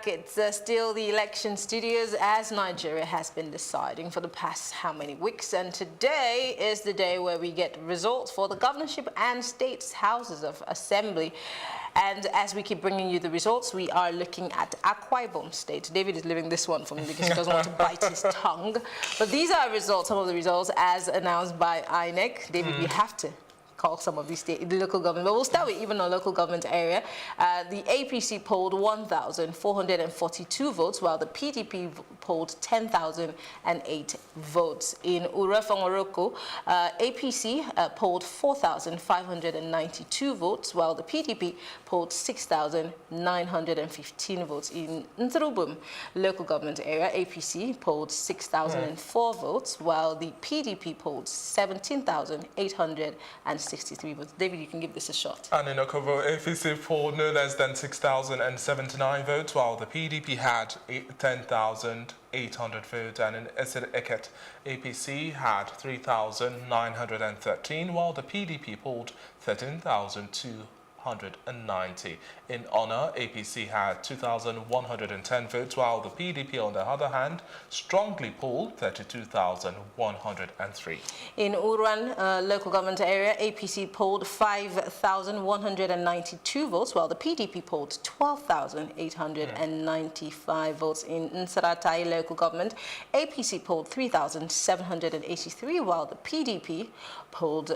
back. It's still the election studios as Nigeria has been deciding for the past how many weeks, and today is the day where we get results for the governorship and states houses of assembly. And as we keep bringing you the results, we are looking at Akwa Ibom State. David is leaving this one for me because he doesn't want to bite his tongue. But these are results, some of the results as announced by INEC. David, we have to call some of these the local government, but we'll start with even a local government area. The APC polled 1,442 votes, while the PDP polled 10,008 votes. In Urefang-Oroko, APC polled 4,592 votes, while the PDP polled 6,915 votes. In Ntrubum local government area, APC polled 6,004 votes, while the PDP polled 17,863 votes. David, you can give this a shot. And in Okovo, APC polled no less than 6,079 votes, while the PDP had 10,800 votes. And in Eket, APC had 3,913, while the PDP polled 13,290. In Honor, APC had 2,110 votes, while the PDP, on the other hand, strongly polled 32,103. In Uruan local government area, APC polled 5,192 votes, while the PDP polled 12,895 votes. In Nsaratai local government, APC polled 3,783, while the PDP polled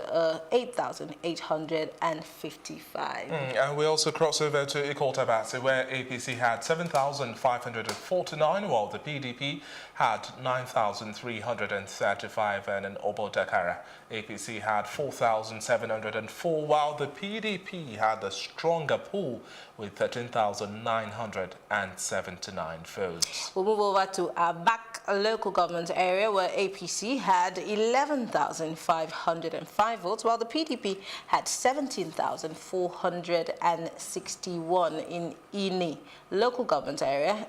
8,855. And we also cross over to Ikot-Abasi, where APC had 7,549, while the PDP had 9,335, and in Obo-Dakara, APC had 4,704, while the PDP had a stronger pool with 13,979 votes. We'll move over to Abak, a local government area, where APC had 11,505 votes, while the PDP had 17,461. In Ini local government area,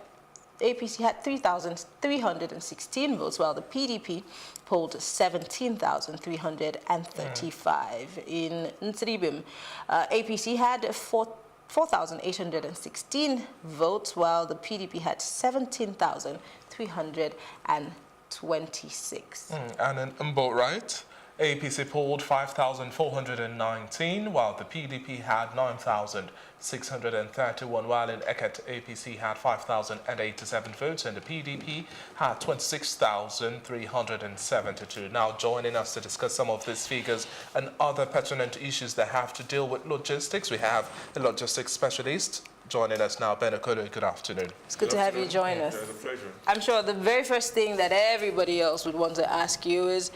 APC had 3,316 votes, while the PDP polled 17,335. In Ntribim, APC had 4,816 votes, while the PDP had 17,326. And in Mbo, right? APC polled 5,419, while the PDP had 9,631, while in Eket, APC had 5,087 votes, and the PDP had 26,372. Now joining us to discuss some of these figures and other pertinent issues that have to deal with logistics, we have a logistics specialist joining us now. Ben Okolo, good afternoon. It's good to have you join us. It's a pleasure. I'm sure the very first thing that everybody else would want to ask you is,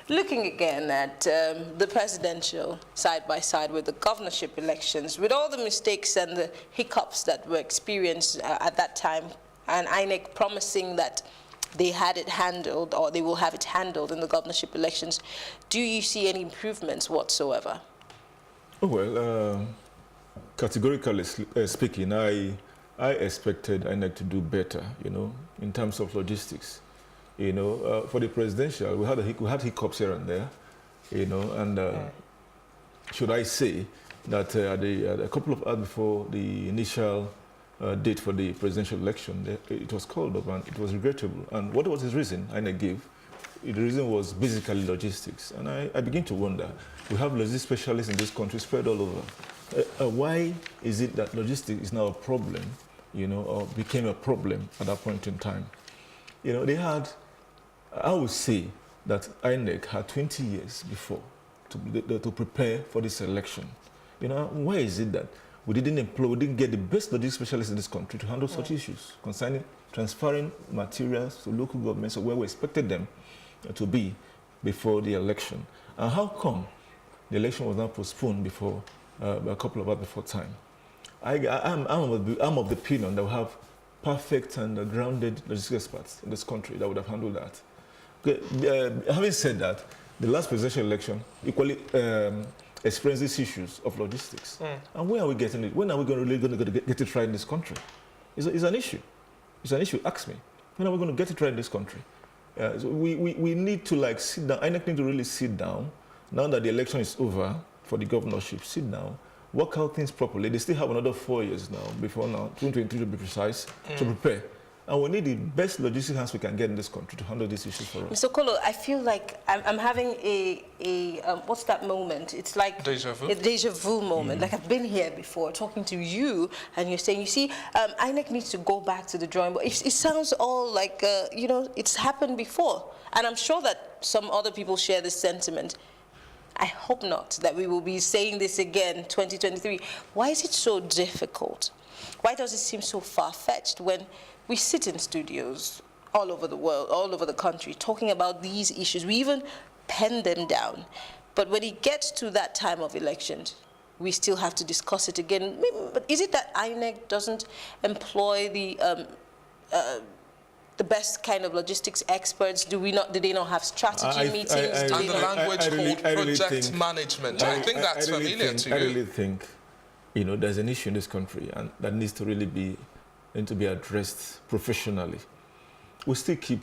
looking again at the presidential side by side with the governorship elections, with all the mistakes and the hiccups that were experienced at that time, and INEC promising that they had it handled, or they will have it handled in the governorship elections, do you see any improvements whatsoever? Oh, well, categorically speaking, I expected INEC to do better, you know, in terms of logistics. You know, for the presidential, we had hiccups here and there, you know, and should I say that a couple of hours before the initial date for the presidential election, it was called up and it was regrettable. And what was his reason? INEC gave. The reason was basically logistics. And I begin to wonder, we have logistics specialists in this country spread all over. Why is it that logistics is now a problem, you know, or became a problem at that point in time? You know, they had, I would say that INEC had 20 years before to prepare for this election. You know, why is it that we didn't get the best logistics specialists in this country to handle such issues concerning transferring materials to local governments, or where we expected them to be before the election? And how come the election was now postponed before a couple of hours before time? I'm of the opinion that we have perfect and grounded logistics experts in this country that would have handled that. Okay, having said that, the last presidential election equally experienced these issues of logistics. And where are we getting it? When are we really going to get it right in this country? It's an issue. It's an issue. Ask me. When are we going to get it right in this country? So we need to sit down. I need to really sit down. Now that the election is over for the governorship, sit down. work out things properly. They still have another 4 years now, before now, 2023 to be precise, to prepare. And we need the best logistic hands we can get in this country to handle these issues for us. Mr. Kolo, I feel like I'm having what's that moment? It's like Deja vu? a deja vu moment. Like I've been here before talking to you, and you're saying, you see, INEC needs to go back to the drawing board. It sounds all like, you know, it's happened before. And I'm sure that some other people share this sentiment. I hope not, that we will be saying this again, 2023. Why is it so difficult? Why does it seem so far-fetched when we sit in studios all over the world, all over the country, talking about these issues? We even pen them down. But when it gets to that time of elections, we still have to discuss it again. But is it that INEC doesn't employ the best kind of logistics experts? Do they not have strategy meetings? And the language called project think, management. I think that's familiar to you. I really think, you know, there's an issue in this country, and that needs to really be addressed professionally. We still keep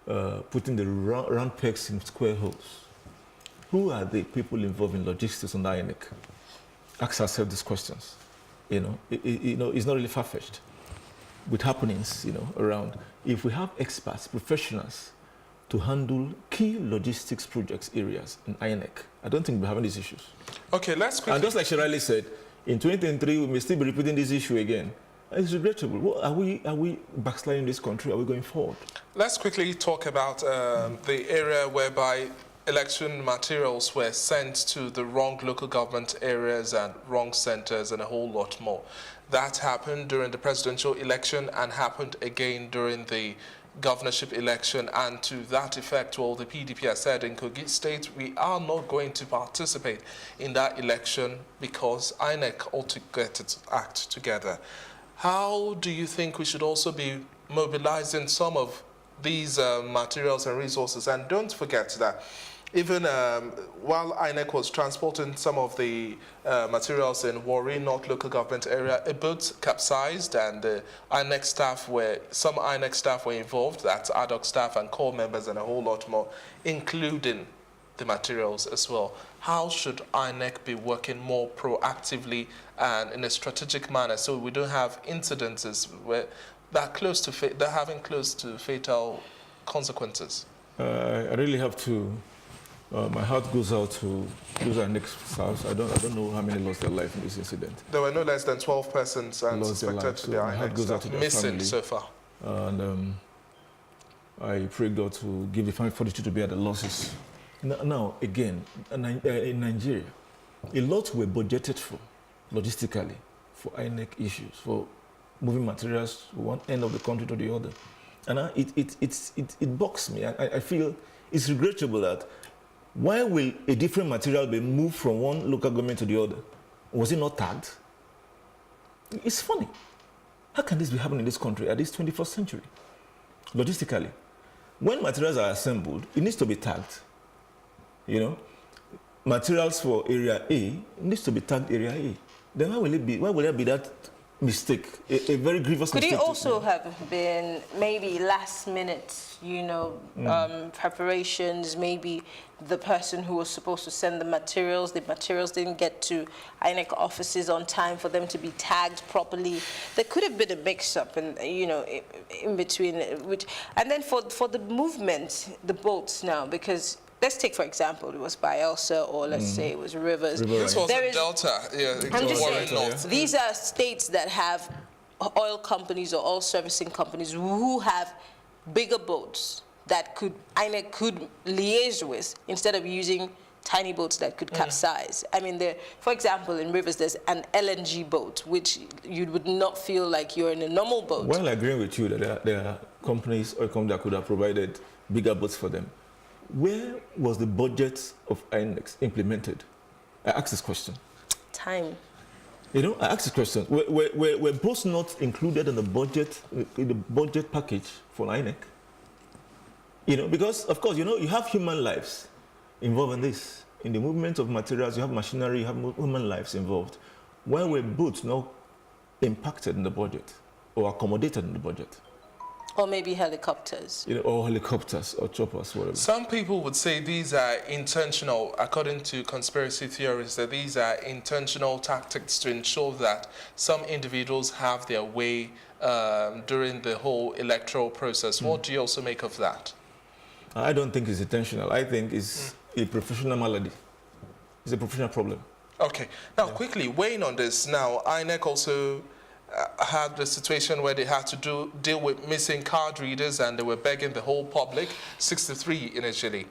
putting the round pegs in square holes. Who are the people involved in logistics on the INEC? Ask ourselves these questions. You know, it's not really far-fetched with happenings, you know, around. If we have experts, professionals, to handle key logistics projects areas in INEC, I don't think we're having these issues. Okay, let's quickly... And just like Shirley said, in 2023, we may still be repeating this issue again. It's regrettable. What, are we backsliding this country? Are we going forward? Let's quickly talk about the area whereby election materials were sent to the wrong local government areas and wrong centers and a whole lot more. That happened during the presidential election and happened again during the governorship election, and to that effect, well, the PDP has said in Kogi State, we are not going to participate in that election because INEC ought to get its act together. How do you think we should also be mobilizing some of these materials and resources? And don't forget that even while INEC was transporting some of the materials in Warri North local government area, a boat capsized, and some INEC staff were involved. That's ad hoc staff and core members and a whole lot more, including the materials as well. How should INEC be working more proactively and in a strategic manner so we don't have incidences where they're having close to fatal consequences? I really have to. My heart goes out to those INEC house. I don't know how many lost their life in this incident. There were no less than 12 persons and suspected to be INEC missing so far. And I pray God to give the family fortitude to bear the losses. Now, again, in Nigeria, a lot were budgeted for, logistically, for INEC issues, for moving materials from one end of the country to the other. And it bugs me. I feel it's regrettable that why will a different material be moved from one local government to the other? Was it not tagged? It's funny. How can this be happening in this country at this 21st century? Logistically, when materials are assembled, it needs to be tagged. You know, materials for area A needs to be tagged area A. Then why will there be that mistake, a very grievous mistake? Could it also have been maybe last minute, you know, preparations, maybe the person who was supposed to send the materials didn't get to INEC offices on time for them to be tagged properly. There could have been a mix-up, and you know, in between. And then for the movement, the boats now, because let's take, for example, it was Bielsa, or let's say it was Rivers. This was a Delta. Yeah, I'm just saying, North. these are states that have oil companies or oil servicing companies who have bigger boats that INEC could liaise with instead of using tiny boats that could capsize. I mean, for example, in Rivers, there's an LNG boat, which you would not feel like you're in a normal boat. While agreeing with you that there are companies that could have provided bigger boats for them, where was the budget of INEC implemented? I asked this question. Time. You know, I asked this question. Were boats not included in the budget package for INEC? You know, because, of course, you know, you have human lives involved in this. In the movement of materials, you have machinery, you have human lives involved. Why were boats not impacted in the budget or accommodated in the budget? Or maybe helicopters. Or helicopters or choppers, whatever. Some people would say these are intentional, according to conspiracy theories, that these are intentional tactics to ensure that some individuals have their way during the whole electoral process. What do you also make of that? I don't think it's intentional. I think it's a professional malady. It's a professional problem. Okay. Now, quickly, weighing on this, now, INEC also had the situation where they had to deal with missing card readers, and they were begging the whole public, 63 initially,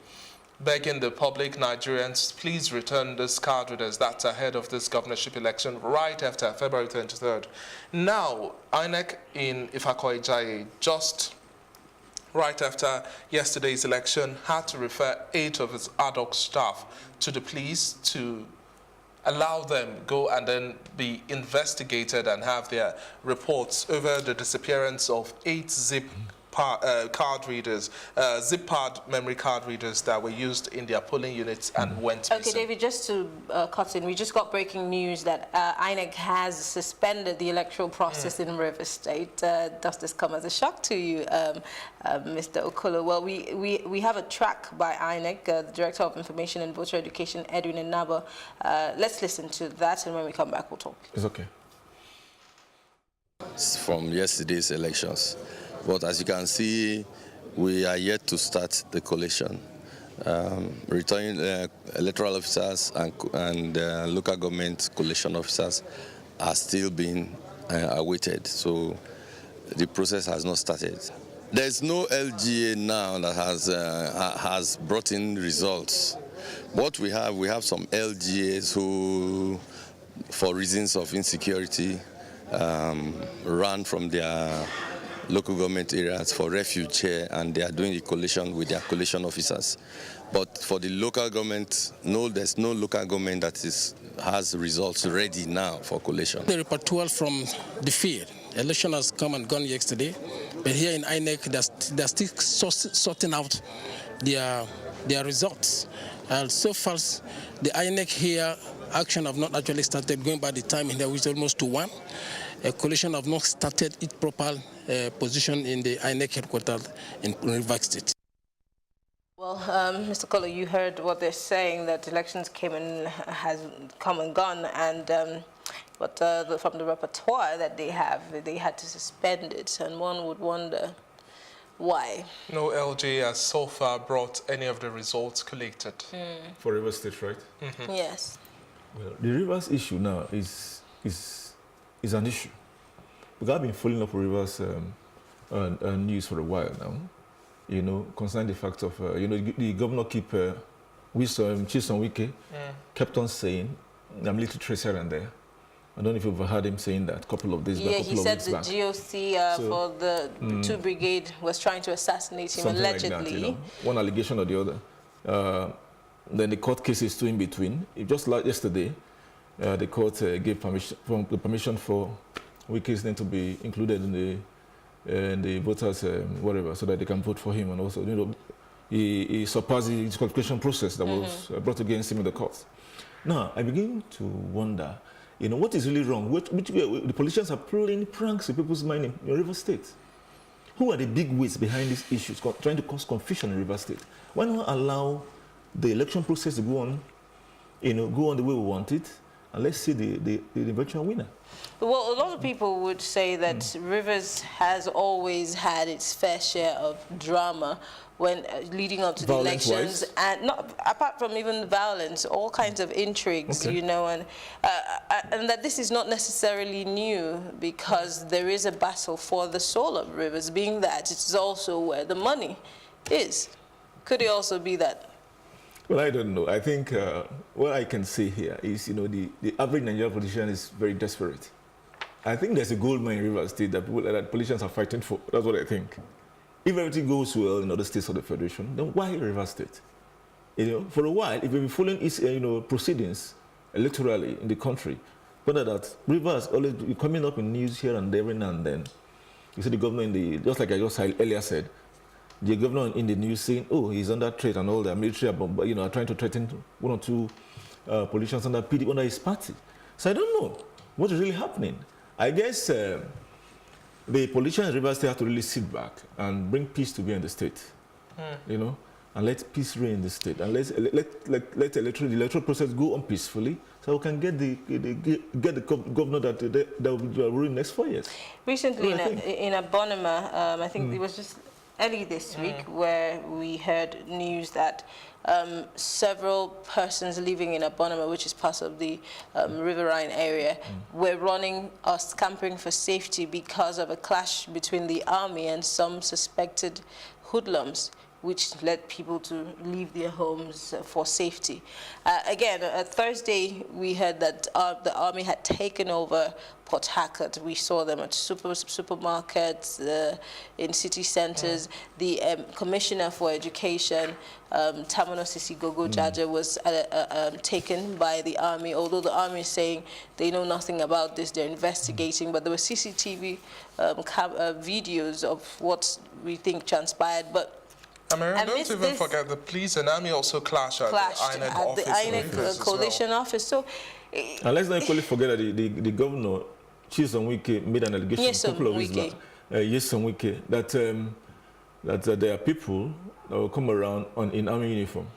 begging the public, Nigerians, please return these card readers. That's ahead of this governorship election, right after February 23rd. Now, INEC in Ifako-Ijaye, just right after yesterday's election, had to refer 8 of its ad hoc staff to the police to allow them go and then be investigated and have their reports over the disappearance of 8 card readers, zip-card memory card readers that were used in their polling units and went missing. Okay, David, just to cut in, we just got breaking news that INEC has suspended the electoral process in Rivers State. Does this come as a shock to you, Mr. Okolo? Well, we have a track by INEC, the Director of Information and Voter Education, Edwin Enabo. Let's listen to that, and when we come back, we'll talk. It's okay. From yesterday's elections. But as you can see, we are yet to start the collation. Returning electoral officers and local government collation officers are still being awaited, so the process has not started. There's no LGA now that has brought in results. What we have some LGAs who, for reasons of insecurity, ran from their local government areas for refuge here, and they are doing the collation with their collation officers. But for the local government, there's no local government that has results ready now for collation. The repertoire from the field. Election has come and gone yesterday, but here in INEC, they're still sorting out their results. And so far, the INEC here action have not actually started, going by the time in there, which is almost to 1. A coalition have not started its proper position in the INEC headquarters in Rivers State. Well, Mr. Kolo, you heard what they're saying, that elections has come and gone, and but from the repertoire that they have, they had to suspend it, and one would wonder why. No LG has so far brought any of the results collected. For Rivers State, right? Yes. Well, the Rivers issue now is an issue. Because I've been following up Rivers news for a while now, concerning the fact of, the governor Chisom Wike kept on saying, military trace here and there. I don't know if you've heard him saying that a couple of days back. Yeah, he said the GOC for the 2 Brigade was trying to assassinate him, allegedly. Like that, one allegation or the other. Then the court cases two in between. Just like yesterday, the court gave permission for Wike's name to be included in the voters, whatever, so that they can vote for him. And also, he surpassed the disqualification process that was brought against him in the courts. Now, I begin to wonder, what is really wrong? The politicians are pulling pranks in people's mind in Rivers State. Who are the big weights behind these issues, trying to cause confusion in Rivers State? Why not allow the election process to go on, go on the way we want it, and let's see the eventual winner? Well, a lot of people would say that Rivers has always had its fair share of drama when leading up to the elections, and not apart from even violence, all kinds of intrigues, and that this is not necessarily new, because there is a battle for the soul of Rivers, being that it is also where the money is. Could it also be that? Well, I don't know. I think what I can say here is, the average Nigerian politician is very desperate. I think there's a gold mine in Rivers State that politicians are fighting for. That's what I think. If everything goes well in other states of the Federation, then why Rivers State? For a while, if we've been following its proceedings electorally in the country, whether that Rivers always be coming up in news here and there every now and then. You see the governor just like I just earlier said, the governor in the news saying, oh, he's under threat and all the military are trying to threaten 1 or 2 politicians under his party. So I don't know what is really happening. I guess the politicians in Rivers State have to really sit back and bring peace to bear in the state, you know, and let peace reign in the state, and let the electoral process go on peacefully, so we can get the governor that will rule next 4 years. Recently, in Abonema, I think it was just early this week where we heard news that several persons living in Abonema, which is part of the Riverine area, were running or scampering for safety because of a clash between the army and some suspected hoodlums, which led people to leave their homes for safety. Again, Thursday, we heard that the army had taken over Port Harcourt. We saw them at supermarkets, in city centers. The Commissioner for Education, Tamano Sisi Gogo Jaja, was taken by the army, although the army is saying they know nothing about this, they're investigating, but there were CCTV videos of what we think transpired. But don't even forget the police and army also clashed at the INEC coalition office. So, and let's not equally forget that the governor, Chisom Wike, made an allegation a couple of weeks back, that there are people that will come around in army uniform.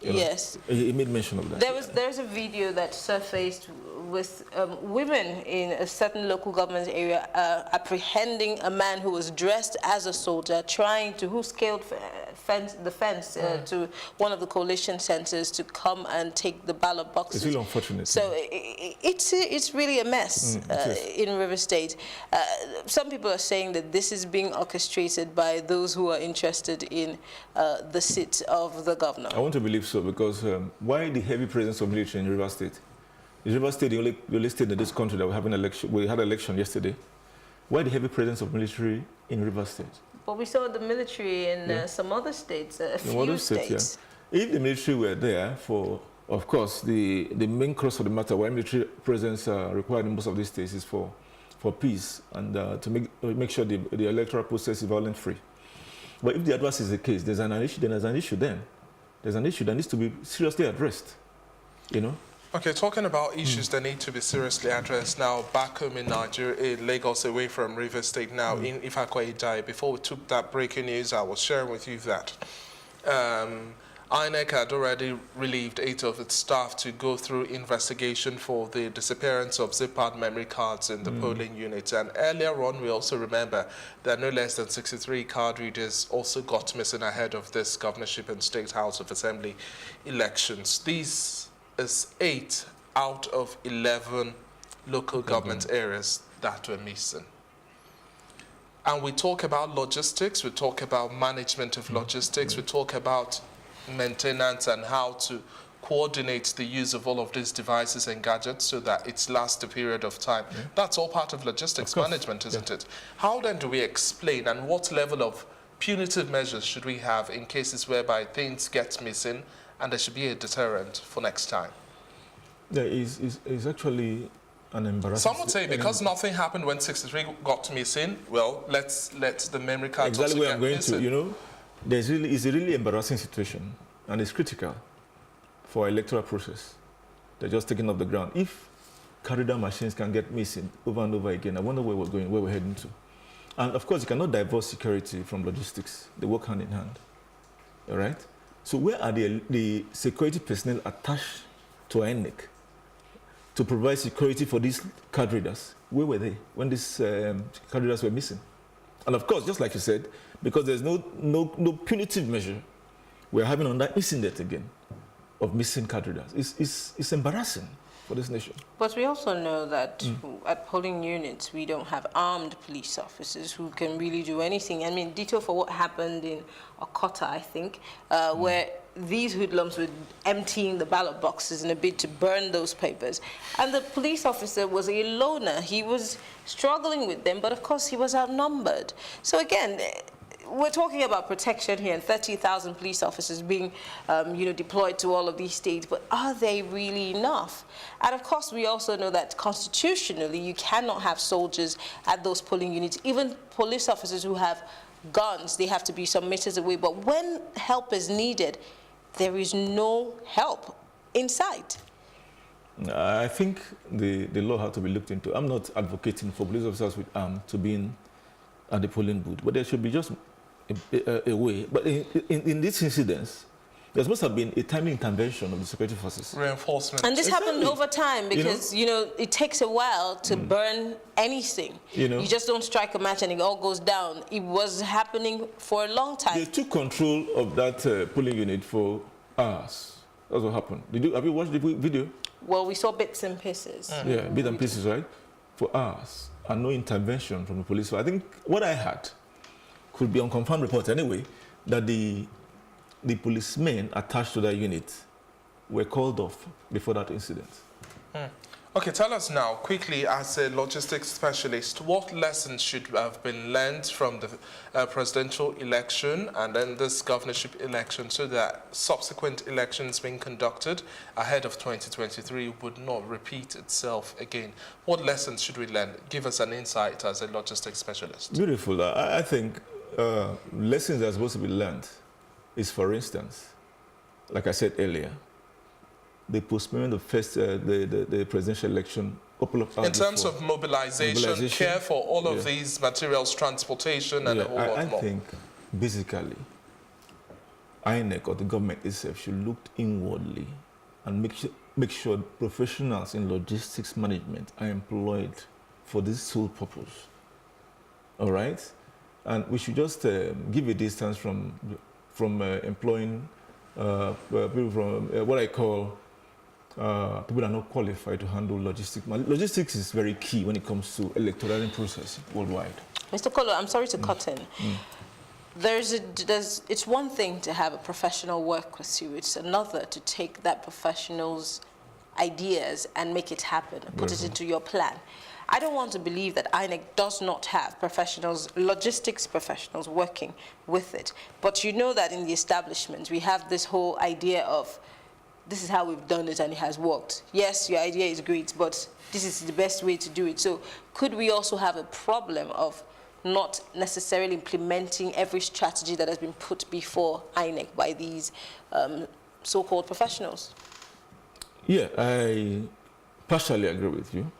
Yes. He made mention of that. There's a video that surfaced with women in a certain local government area apprehending a man who was dressed as a soldier, who scaled the fence to one of the coalition centers to come and take the ballot boxes. It's really unfortunate. So it's really a mess in River State. Some people are saying that this is being orchestrated by those who are interested in the seat of the governor. I want to believe so, because why the heavy presence of military in River State? Is River State the only state in this country that we have an election? We had an election yesterday. Why the heavy presence of military in River State? But we saw the military in some other states, a few states. Yeah. If the military were there for, of course, the main crux of the matter, why military presence required in most of these states is for peace and to make sure the electoral process is violent-free. But if the adverse is the case, there's an issue then. There's an issue that needs to be seriously addressed, you know? Okay, talking about issues that need to be seriously addressed now, back home in Nigeria, in Lagos, away from River State now, in Ifakwa Idai. Before we took that breaking news, I was sharing with you that INEC had already relieved 8 of its staff to go through investigation for the disappearance of zip-out memory cards in the polling units. And earlier on, we also remember that no less than 63 card readers also got missing ahead of this governorship and State House of Assembly elections. These is 8 out of 11 local government areas that were missing. And we talk about logistics, we talk about management of logistics, we talk about maintenance and how to coordinate the use of all of these devices and gadgets so that it lasts a period of time. That's all part of logistics management, isn't it? How then do we explain, and what level of punitive measures should we have in cases whereby things get missing, and there should be a deterrent for next time? There is actually an embarrassing... Some would say because nothing happened when 63 got missing, well, let's let the memory cards exactly also where I'm going to, you know, it's a really embarrassing situation, and it's critical for electoral process. They're just taking off the ground. If corridor machines can get missing over and over again, I wonder where we're heading to. And of course, you cannot divorce security from logistics. They work hand in hand. All right? So where are the security personnel attached to INEC to provide security for these card readers? Where were they when these card readers were missing? And of course, just like you said, because there's no punitive measure, we're having another incident again of missing card readers. It's embarrassing for this nation. But we also know that at polling units, we don't have armed police officers who can really do anything. I mean, detail for what happened in Okota, I think, where these hoodlums were emptying the ballot boxes in a bid to burn those papers. And the police officer was a loner. He was struggling with them, but of course he was outnumbered. So again, we're talking about protection here and 30,000 police officers being deployed to all of these states, but are they really enough? And of course, we also know that constitutionally, you cannot have soldiers at those polling units. Even police officers who have guns, they have to be some meters away. But when help is needed, there is no help in sight. I think the law had to be looked into. I'm not advocating for police officers with arms to be at the polling booth, but there should be just a way. But in this incident, there must have been a timely intervention of the security forces. Reinforcement. And this happened over time because, it takes a while to burn anything. You just don't strike a match and it all goes down. It was happening for a long time. They took control of that polling unit for hours. That's what happened. Have you watched the video? Well, we saw bits and pieces. Yeah, bits and pieces, right? For hours. And no intervention from the police. So I think what I had could be on confirmed report anyway, that the policemen attached to that unit were called off before that incident. Okay, tell us now, quickly, as a logistics specialist, what lessons should have been learned from the presidential election and then this governorship election so that subsequent elections being conducted ahead of 2023 would not repeat itself again? What lessons should we learn? Give us an insight as a logistics specialist. Beautiful. I think lessons that are supposed to be learned is, for instance, like I said earlier, the postponement of the presidential election a couple of hours in terms before. of mobilization, care for all of these materials, transportation, and a whole lot more. I think, basically, INEC or the government itself should look inwardly and make sure professionals in logistics management are employed for this sole purpose. All right? And we should just give a distance from employing people from what I call people that are not qualified to handle logistics. Logistics is very key when it comes to electoral process worldwide. Mr. Kolo, I'm sorry to cut in. It's one thing to have a professional work with you. It's another to take that professional's ideas and make it happen, put it into your plan. I don't want to believe that INEC does not have professionals, logistics professionals working with it. But you know that in the establishment, we have this whole idea of this is how we've done it and it has worked. Yes, your idea is great, but this is the best way to do it. So could we also have a problem of not necessarily implementing every strategy that has been put before INEC by these so-called professionals? Yeah, I partially agree with you.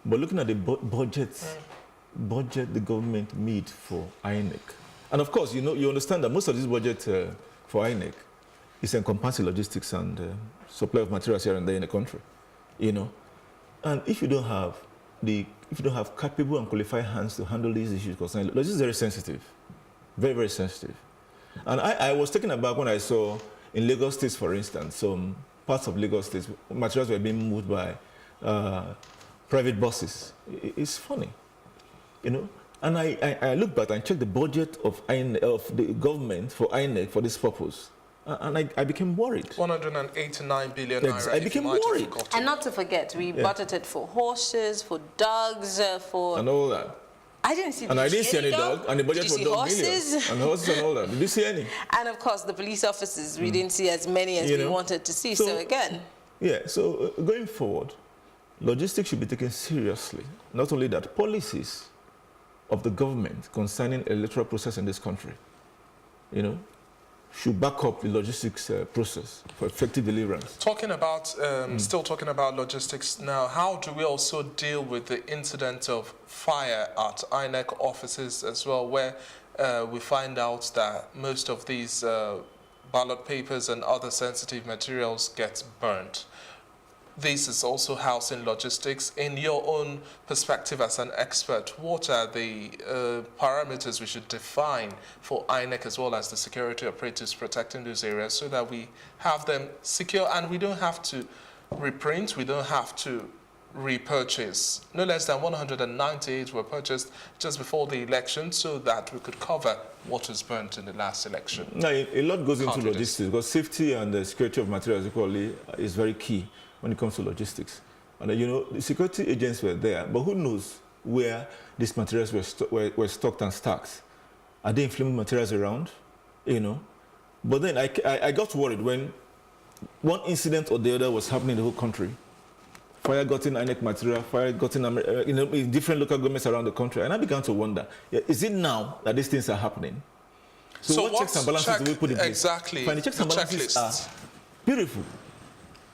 But looking at the budget the government made for INEC, and of course, you understand that most of this budget for INEC is encompassing logistics and supply of materials here and there in the country, And if you don't have capable and qualified hands to handle these issues, because logistics is very sensitive, very, very sensitive. And I was taken aback when I saw in Lagos State, for instance, some parts of Lagos State, materials were being moved by private buses. It's funny, And I looked back and checked the budget of the government for INEC for this purpose. And I became worried. 189 billion naira. I became worried. And not to forget, we budgeted for horses, for dogs, for... And all that. I didn't see. And I didn't see any dog. And the budget was horses? And horses and all that. Did you see any? And of course, the police officers, we didn't see as many as we wanted to see. So again... Yeah, so going forward, logistics should be taken seriously. Not only that, policies of the government concerning electoral process in this country, should back up the logistics process for effective deliverance. Talking about, still talking about logistics now, how do we also deal with the incident of fire at INEC offices as well, where we find out that most of these ballot papers and other sensitive materials get burnt? This is also housing logistics. In your own perspective as an expert, what are the parameters we should define for INEC as well as the security operatives protecting those areas so that we have them secure and we don't have to reprint, we don't have to repurchase? No less than 198 were purchased just before the election so that we could cover what was burnt in the last election. Now, a lot goes into logistics because safety and the security of materials equally is very key when it comes to logistics. And the security agents were there, but who knows where these materials were stocked and stacked? Are they inflammable materials around? But then I got worried when one incident or the other was happening in the whole country. Fire got in INEC material, fire got in different local governments around the country. And I began to wonder, is it now that these things are happening? So what checks and balances do we put in place? Exactly. Fine, the checks and balances are beautiful.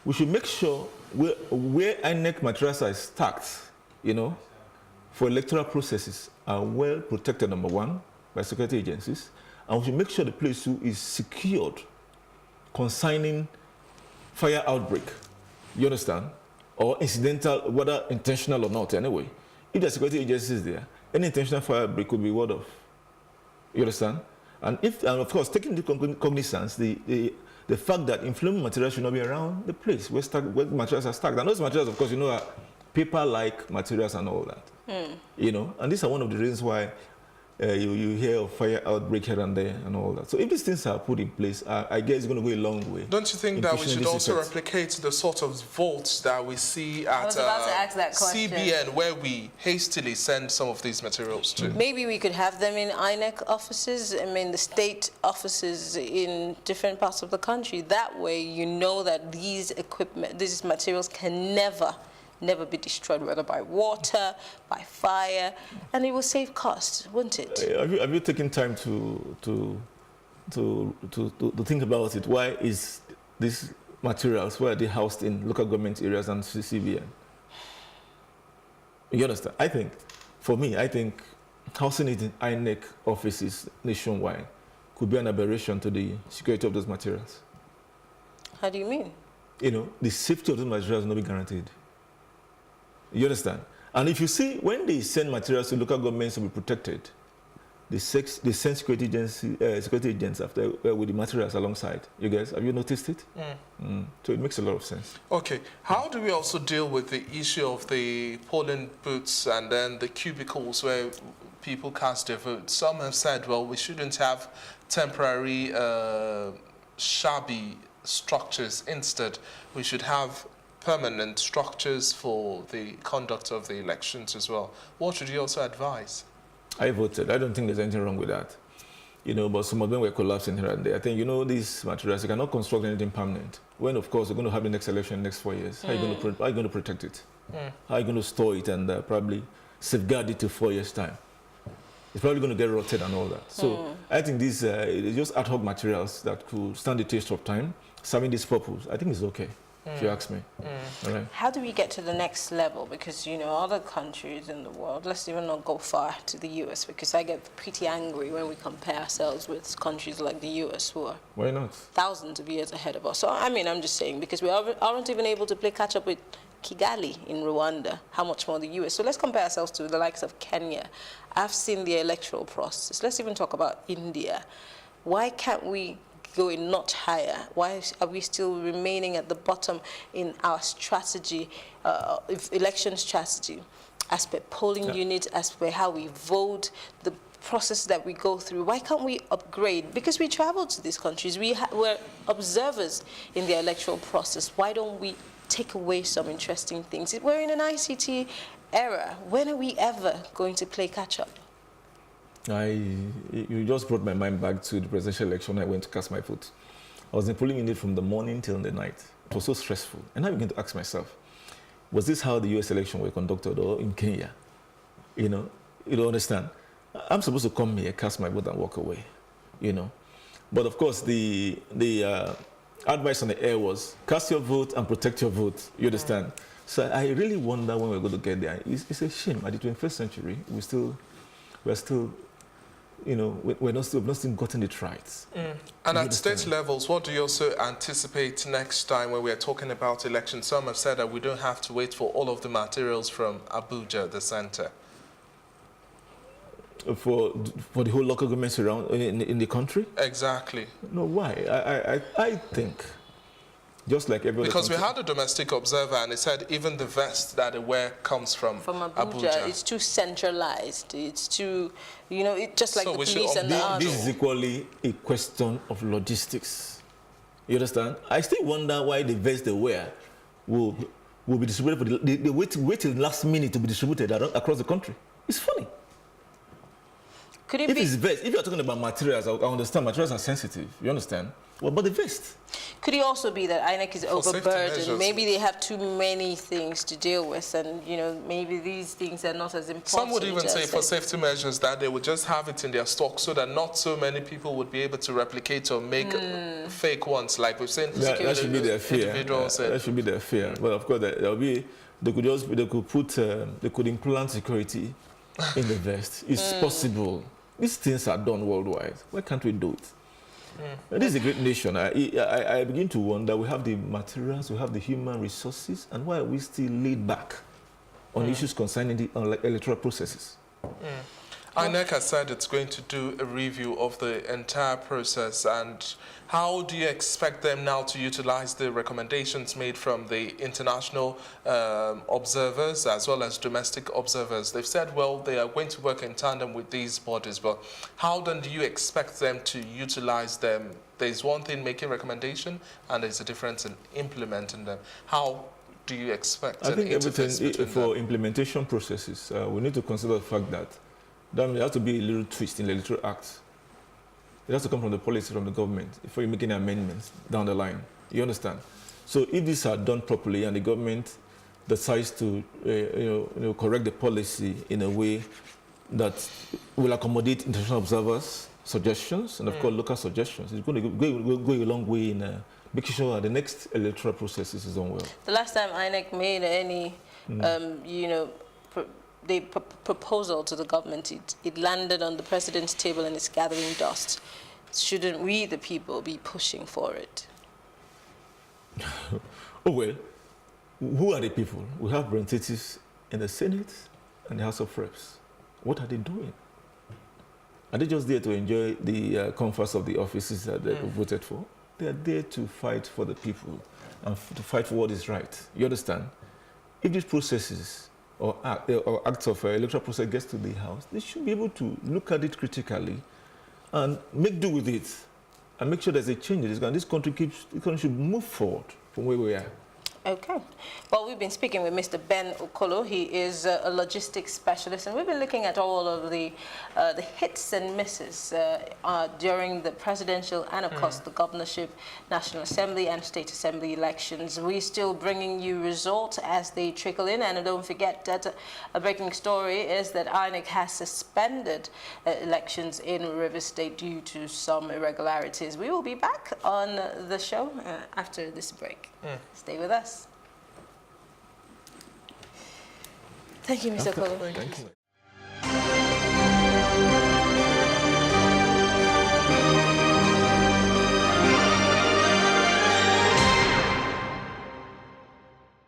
we should make sure where INEC materials are stacked, for electoral processes are well protected, number one, by security agencies, and we should make sure the place too is secured concerning fire outbreak. You understand? Or incidental, whether intentional or not, anyway. If the security agency is there, any intentional fire outbreak could be ward off. You understand? And of course, taking into cognizance the fact that inflammable materials should not be around the place where materials are stacked. And those materials, of course, are paper-like materials and all that. And these are one of the reasons why you hear of fire outbreak here and there and all that. So if these things are put in place, I guess it's going to go a long way. Don't you think that we should also replicate the sort of votes that we see at CBN, where we hastily send some of these materials to? Maybe we could have them in INEC offices, the state offices in different parts of the country. That way you know that these materials can never be destroyed, whether by water, by fire, and it will save costs, won't it? Have you taken time to think about it? Why is these materials, why are they housed in local government areas and CBN? You understand? I think housing it in INEC offices nationwide could be an aberration to the security of those materials. How do you mean? The safety of those materials will not be guaranteed. You understand? And if you see, when they send materials to local governments to be protected, they send security agents after with the materials alongside. You guys, have you noticed it? So it makes a lot of sense. Okay. How do we also deal with the issue of the polling booths and then the cubicles where people cast their votes? Some have said, well, we shouldn't have temporary, shabby structures. Instead, we should have permanent structures for the conduct of the elections as well. What should you also advise? I voted. I don't think there's anything wrong with that. But some of them were collapsing here and there. I think, these materials, you cannot construct anything permanent. When, of course, you're going to have the next election in the next 4 years. How are you going to protect it? How are you going to store it and probably safeguard it to 4 years' time? It's probably going to get rotted and all that. So I think these just ad hoc materials that could stand the test of time, serving this purpose, I think it's okay. If you ask me. All right. How do we get to the next level? Because, other countries in the world, let's even not go far to the US, because I get pretty angry when we compare ourselves with countries like the US who are Why not? thousands of years ahead of us. So, I'm just saying, because we aren't even able to play catch up with Kigali in Rwanda, how much more the US. So let's compare ourselves to the likes of Kenya. I've seen the electoral process. Let's even talk about India. Why can't we go a notch higher? Why are we still remaining at the bottom in our strategy, election strategy, as per polling units, as per how we vote, the process that we go through? Why can't we upgrade? Because we travel to these countries, we're observers in the electoral process. Why don't we take away some interesting things? We're in an ICT era. When are we ever going to play catch up? You just brought my mind back to the presidential election. I went to cast my vote. I was in polling unit from the morning till the night. It was so stressful. And I began to ask myself, was this how the US election were conducted or in Kenya? You don't understand. I'm supposed to come here, cast my vote and walk away, But of course, the advice on the air was cast your vote and protect your vote. You understand? So I really wonder when we're going to get there. It's a shame. At the 21st century, we're still we've not still gotten it right. And at state levels, what do you also anticipate next time when we are talking about elections? Some have said that we don't have to wait for all of the materials from Abuja, the center. For the whole local governments around in the country? Exactly. No, why? I think, just like every other Because we country, had a domestic observer and he said even the vest that they wear comes from Abuja. It's too centralized. It's too, just like the police and the army. This is equally a question of logistics. You understand? I still wonder why the vest they wear will be distributed. They wait till the last minute to be distributed across the country. It's funny. Could it If be? it's vest, if you're talking about materials, I understand materials are sensitive. You understand? What about the vest? Could it also be that INEC is For safety overburdened? measures. Maybe they have too many things to deal with, and maybe these things are not as important. Some would even say as for safety measures that they would just have it in their stock so that not so many people would be able to replicate or make fake ones, like we've seen. That should be their fear. Individuals That should be their fear. But of course, they could implant security in the vest. It's possible. These things are done worldwide. Why can't we do it? This is a great nation. I begin to wonder, we have the materials, we have the human resources, and why are we still laid back on issues concerning the electoral processes? INEC has said it's going to do a review of the entire process, and how do you expect them now to utilize the recommendations made from the international observers as well as domestic observers? They've said, well, they are going to work in tandem with these bodies, but how then do you expect them to utilize them? There's one thing making recommendation, and there's a difference in implementing them. How do you expect I think everything for implementation processes, we need to consider the fact that there has to be a little twist in the electoral act. It has to come from the policy, from the government, before you make any amendments down the line. You understand? So if these are done properly and the government decides to correct the policy in a way that will accommodate international observers' suggestions and, of course, local suggestions, it's going to go a long way in making sure that the next electoral process is done well. The last time INEC made any, proposal to the government, it landed on the president's table and it's gathering dust. Shouldn't we, the people, be pushing for it? Oh, well, who are the people? We have representatives in the Senate and the House of Reps. What are they doing? Are they just there to enjoy the comforts of the offices that they voted for? They are there to fight for the people and to fight for what is right. You understand? If these processes or acts of electoral process gets to the House, they should be able to look at it critically and make do with it and make sure there's a change in this country. This country should move forward from where we are. Okay. Well, we've been speaking with Mr. Ben Okolo. He is a logistics specialist, and we've been looking at all of the hits and misses during the presidential and, of course, the governorship, National Assembly and State Assembly elections. We're still bringing you results as they trickle in, and don't forget that a breaking story is that INEC has suspended elections in Rivers State due to some irregularities. We will be back on the show after this break. Stay with us. Thank you, Mr. Okolo. Thank you.